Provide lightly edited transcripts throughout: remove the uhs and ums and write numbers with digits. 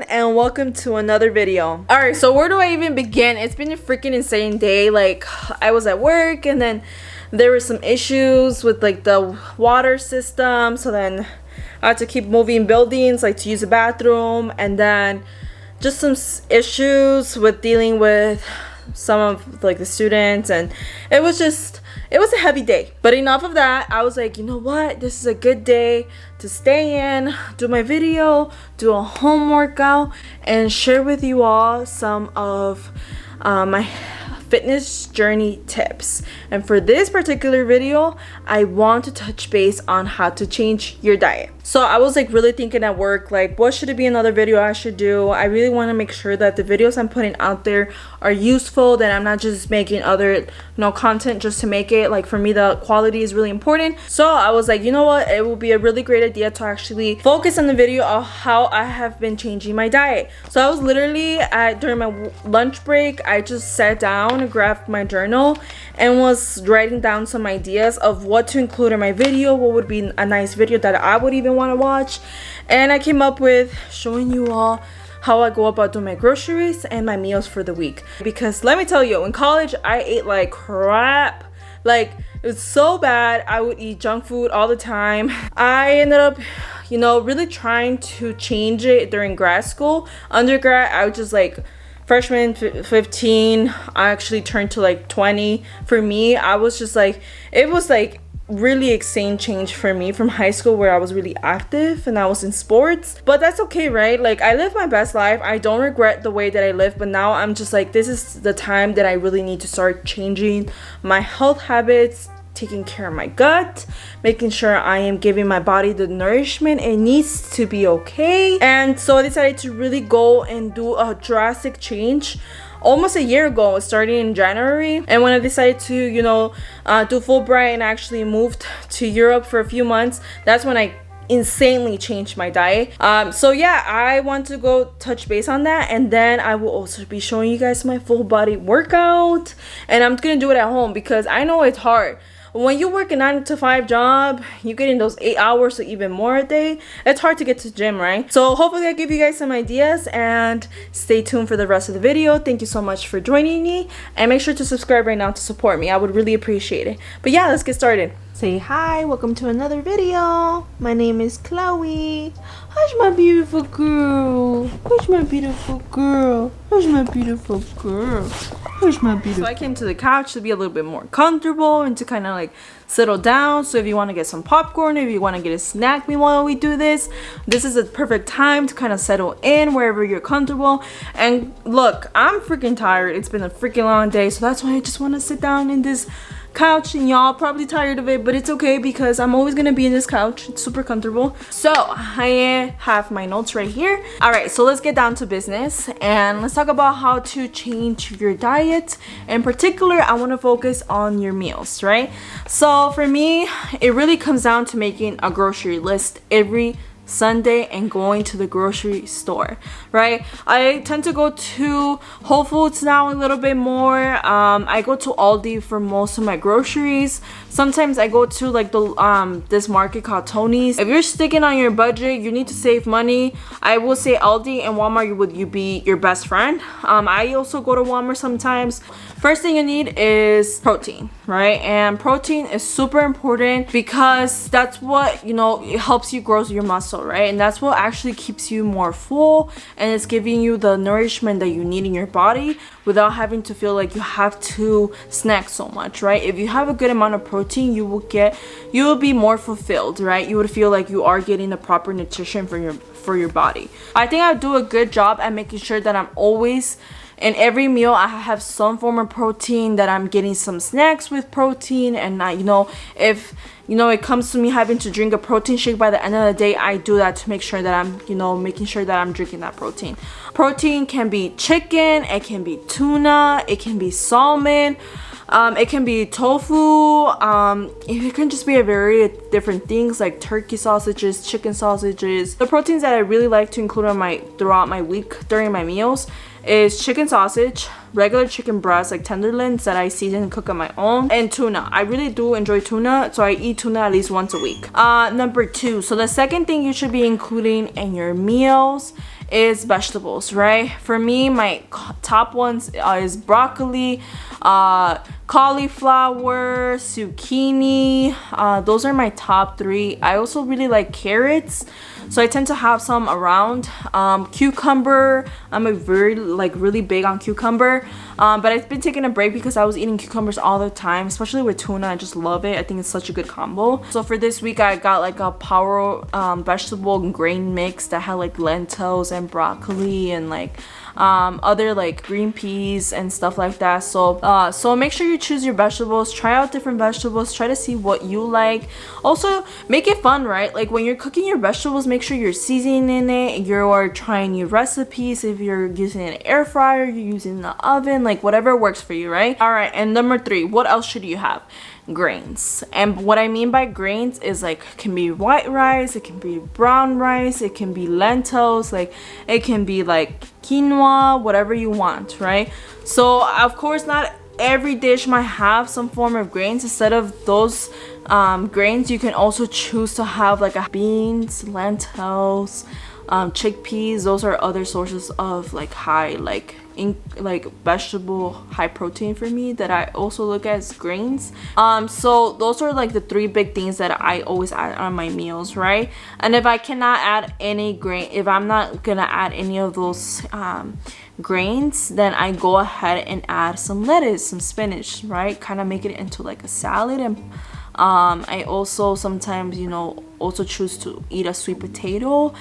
and welcome to another video. Alright, so where do I even begin? It's been a freaking insane day. Like, I was at work and then there were some issues with like the water system, so then I had to keep moving buildings like to use the bathroom, and then just some issues with dealing with some of like the students, and it was a heavy day. But enough of that. I was like, you know what, this is a good day to stay in, do my video, do a home workout, and share with you all some of my fitness journey tips. And for this particular video, I want to touch base on how to change your diet. So I was like really thinking at work, like what should it be another video I should do. I really want to make sure that the videos I'm putting out there are useful, that I'm not just making other content just to make it. Like for me, the quality is really important. So I was like, you know what, it will be a really great idea to actually focus on the video of how I have been changing my diet. So I was literally during my lunch break, I just sat down and grabbed my journal and was writing down some ideas of what to include in my video, what would be a nice video that I would even want to watch. And I came up with showing you all how I go about doing my groceries and my meals for the week. Because let me tell you, in college I ate like crap. Like, it was so bad. I would eat junk food all the time. I ended up really trying to change it during grad school. Undergrad, I was just like freshman 15, I actually turned to like 20. For me, I was just like, it was like really insane change for me from high school, where I was really active and I was in sports. But that's okay, right? Like, I lived my best life. I don't regret the way that I lived, but now I'm just like, this is the time that I really need to start changing my health habits, taking care of my gut, making sure I am giving my body the nourishment it needs to be okay. And so I decided to really go and do a drastic change almost a year ago, starting in January. And when I decided to do Fulbright and actually moved to Europe for a few months, that's when I insanely changed my diet. So yeah, I want to go touch base on that, and then I will also be showing you guys my full body workout, and I'm gonna do it at home because I know it's hard. When you work a 9 to 5 job, you get in those 8 hours or even more a day, it's hard to get to the gym, right? So hopefully I give you guys some ideas, and stay tuned for the rest of the video. Thank you so much for joining me, and make sure to subscribe right now to support me. I would really appreciate it. But yeah, let's get started. Say hi, welcome to another video. My name is Chloe. Where's my beautiful girl? Where's my beautiful girl? Where's my beautiful girl? Where's my beautiful? So I came to the couch to be a little bit more comfortable and to kind of like settle down. So if you want to get some popcorn, if you want to get a snack meanwhile we do this, this is a perfect time to kind of settle in wherever you're comfortable. And look, I'm freaking tired. It's been a freaking long day, so that's why I just want to sit down in this couch, and y'all probably tired of it, but it's okay because I'm always gonna be in this couch. It's super comfortable. So I have my notes right here. All right, so let's get down to business and let's talk about how to change your diet. In particular, I want to focus on your meals, right? So for me, it really comes down to making a grocery list every Sunday and going to the grocery store, right? I tend to go to Whole Foods now a little bit more. I go to Aldi for most of my groceries. Sometimes I go to like the this market called Tony's. If you're sticking on your budget, you need to save money, I will say Aldi and Walmart would be your best friend. I also go to Walmart sometimes. First thing you need is protein, right? And protein is super important because that's what it helps you grow your muscle, right? And that's what actually keeps you more full, and it's giving you the nourishment that you need in your body without having to feel like you have to snack so much, right? If you have a good amount of protein, you will be more fulfilled, right? You would feel like you are getting the proper nutrition for your body. I think I do a good job at making sure that I'm always in every meal I have some form of protein, that I'm getting some snacks with protein, and if it comes to me having to drink a protein shake by the end of the day, I do that to make sure that I'm making sure that I'm drinking that protein. Protein can be chicken, it can be tuna, it can be salmon, it can be tofu, it can just be a variety of different things like turkey sausages, chicken sausages. The proteins that I really like to include throughout my week during my meals is chicken sausage, regular chicken breast like tenderloins that I season and cook on my own, and tuna. I really do enjoy tuna, so I eat tuna at least once a week. Number 2, so the second thing you should be including in your meals is vegetables, right? For me, my top ones is broccoli, cauliflower, zucchini. Those are my top 3. I also really like carrots, so I tend to have some around. Cucumber, I'm a really big on cucumber, but I've been taking a break because I was eating cucumbers all the time, especially with tuna. I just love it. I think it's such a good combo. So for this week, I got like a power vegetable and grain mix that had like lentils and broccoli and like other like green peas and stuff like that. So make sure you choose your vegetables, try out different vegetables, try to see what you like. Also make it fun, right? Like when you're cooking your vegetables, make sure you're seasoning it, you're trying new recipes. If you're using an air fryer, you're using the oven, like whatever works for you, right? All right, and number 3, what else should you have? Grains. And what I mean by grains is like it can be white rice, it can be brown rice, it can be lentils, like it can be like quinoa, whatever you want, right? So of course not every dish might have some form of grains. Instead of those grains, you can also choose to have like beans, lentils, chickpeas. Those are other sources of like high vegetable high protein for me that I also look at as grains. So those are like the 3 big things that I always add on my meals, right? And if I cannot add any grain, if I'm not gonna add any of those grains, then I go ahead and add some lettuce, some spinach, right? Kind of make it into like a salad. And I also sometimes, you know, also choose to eat a sweet potato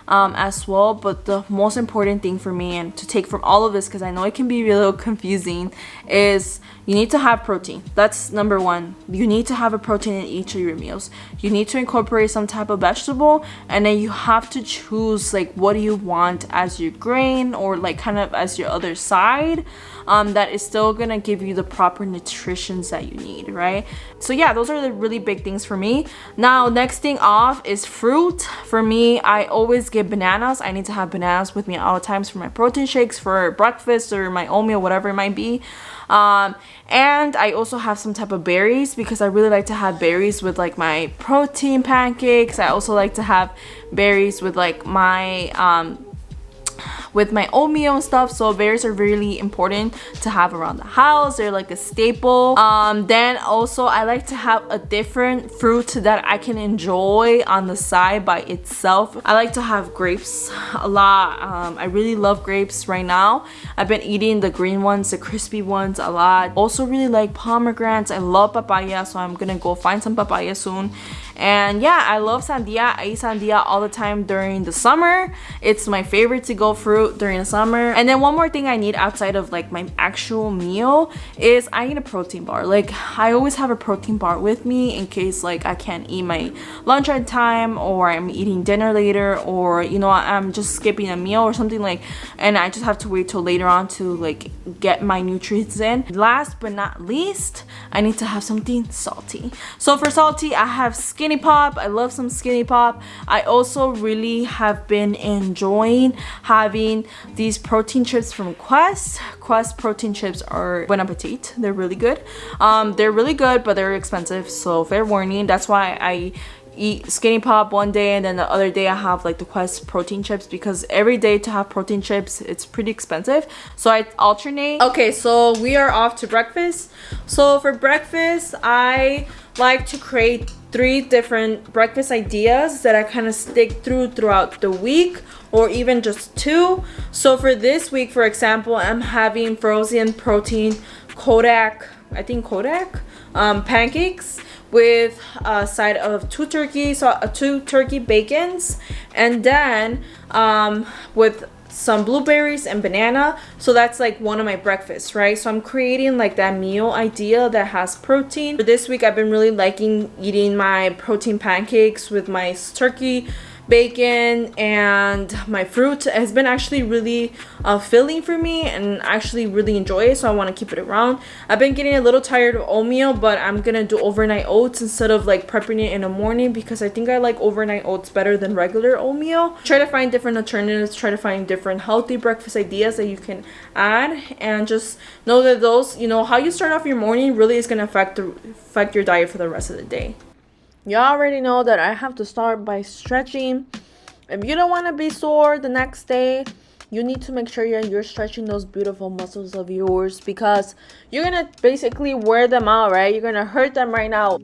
as well. But the most important thing for me, and to take from all of this, because I know it can be a little confusing, is you need to have protein. That's number 1. You need to have a protein in each of your meals. You need to incorporate some type of vegetable, and then you have to choose like what do you want as your grain or like kind of as your other side that is still gonna give you the proper nutritions that you need, right? So yeah, those are the really big things for me. Now next thing off is fruit. For me, I always get bananas. I need to have bananas with me at all times for my protein shakes, for breakfast, or my oatmeal, whatever it might be. And I also have some type of berries because I really like to have berries with like my protein pancakes. I also like to have berries with like my oatmeal and stuff. So berries are really important to have around the house. They're like a staple. Then also I like to have a different fruit that I can enjoy on the side by itself. I like to have grapes a lot. I really love grapes right now. I've been eating the green ones, the crispy ones a lot. Also really like pomegranates. I love papaya, so I'm gonna go find some papaya soon. And yeah, I love sandia. I eat sandia all the time during the summer. It's my favorite to go fruit during the summer. And then one more thing I need outside of like my actual meal is I need a protein bar. Like I always have a protein bar with me in case like I can't eat my lunch on time, or I'm eating dinner later, or you know, I'm just skipping a meal or something, like, and I just have to wait till later on to like get my nutrients in. Last but not least, I need to have something salty. So for salty, I have Skinny Pop. I love some Skinny Pop. I also really have been enjoying having these protein chips from Quest. Quest protein chips are bon appetit. They're really good. They're really good, but they're expensive, so fair warning. That's why I eat Skinny Pop one day and then the other day I have like the Quest protein chips, because every day to have protein chips, it's pretty expensive, so I alternate. Okay, so we are off to breakfast. So for breakfast, I like to create 3 different breakfast ideas that I kind of stick throughout the week, or even just 2. So for this week, for example, I'm having frozen protein Kodak pancakes with a side of 2 turkey bacons, and then with some blueberries and banana. So that's like one of my breakfasts, right? So I'm creating like that meal idea that has protein. For this week, I've been really liking eating my protein pancakes with my turkey bacon, and my fruit has been actually really filling for me, and I actually really enjoy it, so I want to keep it around. I've been getting a little tired of oatmeal, but I'm gonna do overnight oats instead of like prepping it in the morning, because I think I like overnight oats better than regular oatmeal. Try to find different alternatives, try to find different healthy breakfast ideas that you can add, and just know that those, you know, how you start off your morning really is gonna affect your diet for the rest of the day. You already know that I have to start by stretching If you don't want to be sore the next day, you need to make sure you're stretching those beautiful muscles of yours, because you're gonna basically wear them out, right? You're gonna hurt them right now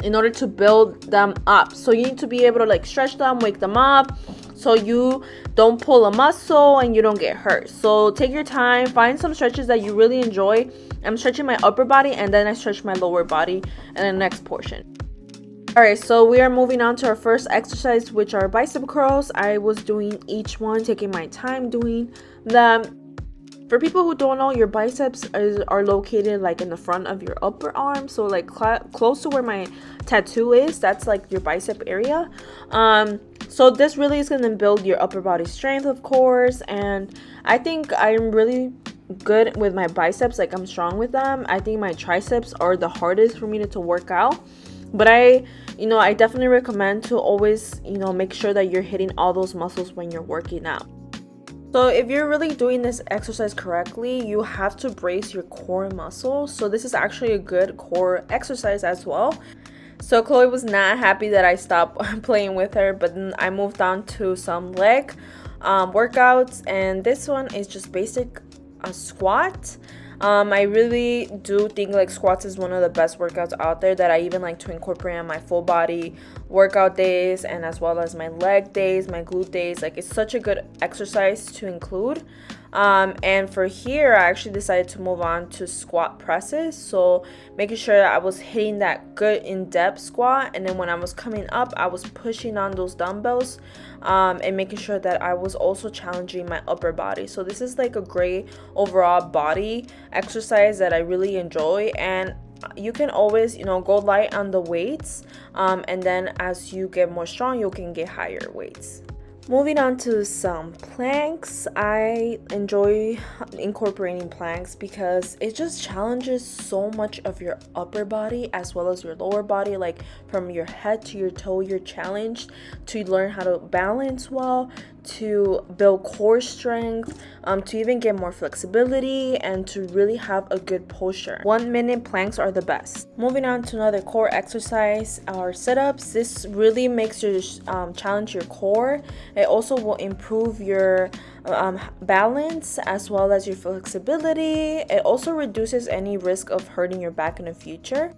in order to build them up. So you need to be able to like stretch them, wake them up, so you don't pull a muscle and you don't get hurt. So take your time, find some stretches that you really enjoy. I'm stretching my upper body, and then I stretch my lower body in the next portion. Alright, so we are moving on to our first exercise, which are bicep curls. I was doing each one, taking my time doing them. For people who don't know, your biceps are located like in the front of your upper arm, so like close to where my tattoo is. That's like your bicep area. So this really is going to build your upper body strength, of course, and I think I'm really good with my biceps. Like, I'm strong with them. I think my triceps are the hardest for me to work out, but I definitely recommend to always make sure that you're hitting all those muscles when you're working out. So if you're really doing this exercise correctly, you have to brace your core muscles. So this is actually a good core exercise as well. So Chloe was not happy that I stopped playing with her, but then I moved on to some leg workouts, and this one is just basic squat. I really do think like squats is one of the best workouts out there that I even like to incorporate on my full body workout days, and as well as my leg days, my glute days. Like, it's such a good exercise to include. And for here, I actually decided to move on to squat presses. So making sure that I was hitting that good in-depth squat, and then when I was coming up, I was pushing on those dumbbells, and making sure that I was also challenging my upper body. So this is like a great overall body exercise that I really enjoy, and you can always go light on the weights, and then as you get more strong, you can get higher weights. Moving on to some planks. I enjoy incorporating planks because it just challenges so much of your upper body as well as your lower body. Like, from your head to your toe, you're challenged to learn how to balance well, to build core strength, to even get more flexibility, and to really have a good posture. 1 minute planks are the best. Moving on to another core exercise, our sit-ups. This really makes you challenge your core. It also will improve your balance as well as your flexibility. It also reduces any risk of hurting your back in the future.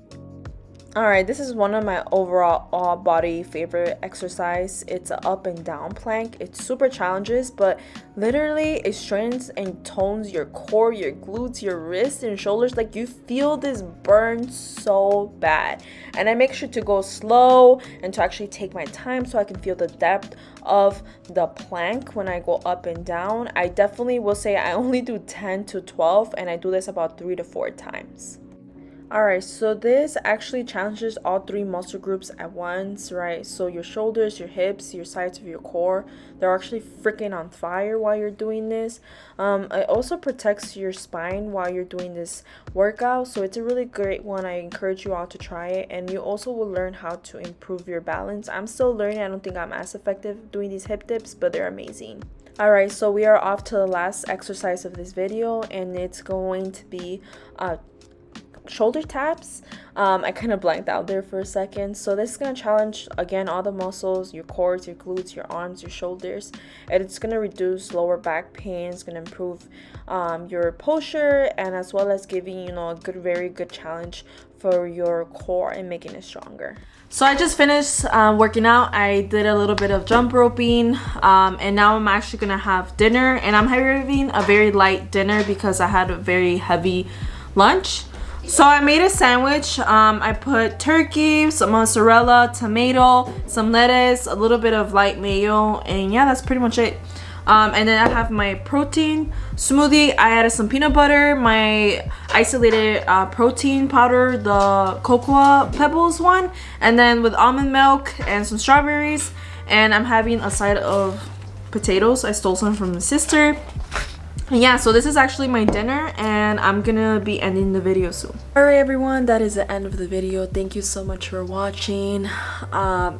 Alright, this is one of my overall all body favorite exercise. It's an up and down plank. It's super challenges, but literally it strengthens and tones your core, your glutes, your wrists and shoulders. Like, you feel this burn so bad. And I make sure to go slow and to actually take my time so I can feel the depth of the plank when I go up and down. I definitely will say I only do 10 to 12, and I do this about 3 to 4 times. Alright, so this actually challenges all 3 muscle groups at once, right? So your shoulders, your hips, your sides of your core, they're actually freaking on fire while you're doing this. It also protects your spine while you're doing this workout, so it's a really great one. I encourage you all to try it, and you also will learn how to improve your balance. I'm still learning. I don't think I'm as effective doing these hip dips, but they're amazing. Alright, so we are off to the last exercise of this video, and it's going to be shoulder taps. I kind of blanked out there for a second. So this is going to challenge again all the muscles, your quads, your glutes, your arms, your shoulders, and it's going to reduce lower back pain. It's going to improve your posture, and as well as giving a very good challenge for your core and making it stronger. So I just finished working out. I did a little bit of jump roping, and now I'm actually gonna have dinner, and I'm having a very light dinner because I had a very heavy lunch. So I made a sandwich. I put turkey, some mozzarella, tomato, some lettuce, a little bit of light mayo, and yeah, that's pretty much it. And then I have my protein smoothie. I added some peanut butter, my isolated protein powder, the cocoa pebbles one, and then with almond milk and some strawberries. And I'm having a side of potatoes. I stole some from my sister. Yeah, so this is actually my dinner, and I'm gonna be ending the video soon. Alright everyone, that is the end of the video. Thank you so much for watching.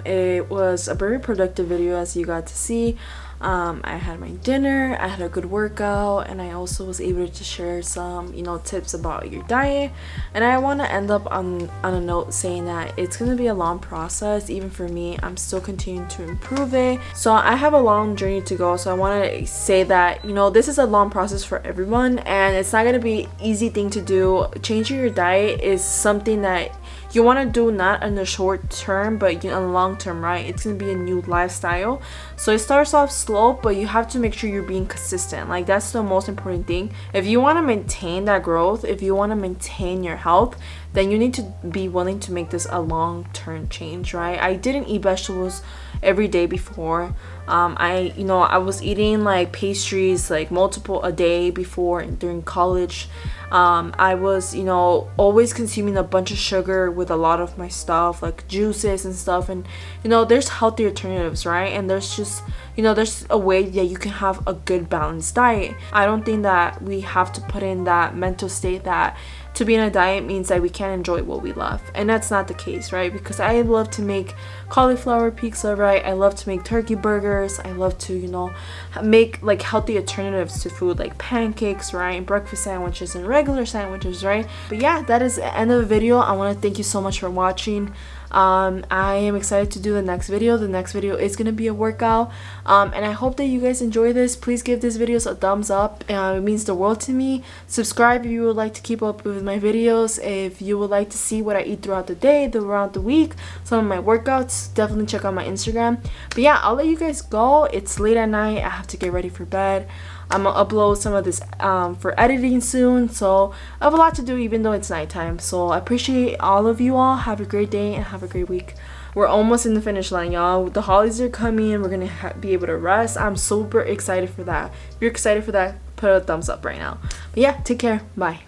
It was a very productive video, as you got to see. I had my dinner, I had a good workout, and I also was able to share some, you know, tips about your diet. And I want to end up on a note saying that it's going to be a long process. Even for me, I'm still continuing to improve it. So I have a long journey to go. So I want to say that, you know, this is a long process for everyone, and it's not going to be easy thing to do. Changing your diet is something that you want to do not in the short term, but in the long term, right? It's going to be a new lifestyle. So it starts off slow, but you have to make sure you're being consistent. Like, that's the most important thing. If you want to maintain that growth, if you want to maintain your health, then you need to be willing to make this a long-term change, right? I didn't eat vegetables every day before. I was eating like pastries like multiple a day before during college. I was, always consuming a bunch of sugar with a lot of my stuff, like juices and stuff. And, there's healthy alternatives, right? And there's just, there's a way that you can have a good balanced diet. I don't think that we have to put in that mental state that to be in a diet means that we can't enjoy what we love. And that's not the case, right? Because I love to make cauliflower pizza, right? I love to make turkey burgers. I love to, make like healthy alternatives to food like pancakes, right? Breakfast sandwiches and regular sandwiches, right? But yeah, that is the end of the video. I want to thank you so much for watching. I am excited to do the next video. The next video is going to be a workout, and I hope that you guys enjoy this. Please give this video a thumbs up. It means the world to me. Subscribe if you would like to keep up with my videos. If you would like to see what I eat throughout the day, throughout the week, some of my workouts, definitely check out my Instagram. But yeah, I'll let you guys go. It's late at night. I have to get ready for bed. I'm gonna upload some of this for editing soon, so I have a lot to do even though it's nighttime. So I appreciate all of you all. Have a great day and have a great week. We're almost in the finish line, y'all. The holidays are coming. We're gonna be able to rest. I'm super excited for that. If you're excited for that, put a thumbs up right now. But yeah, take care. Bye.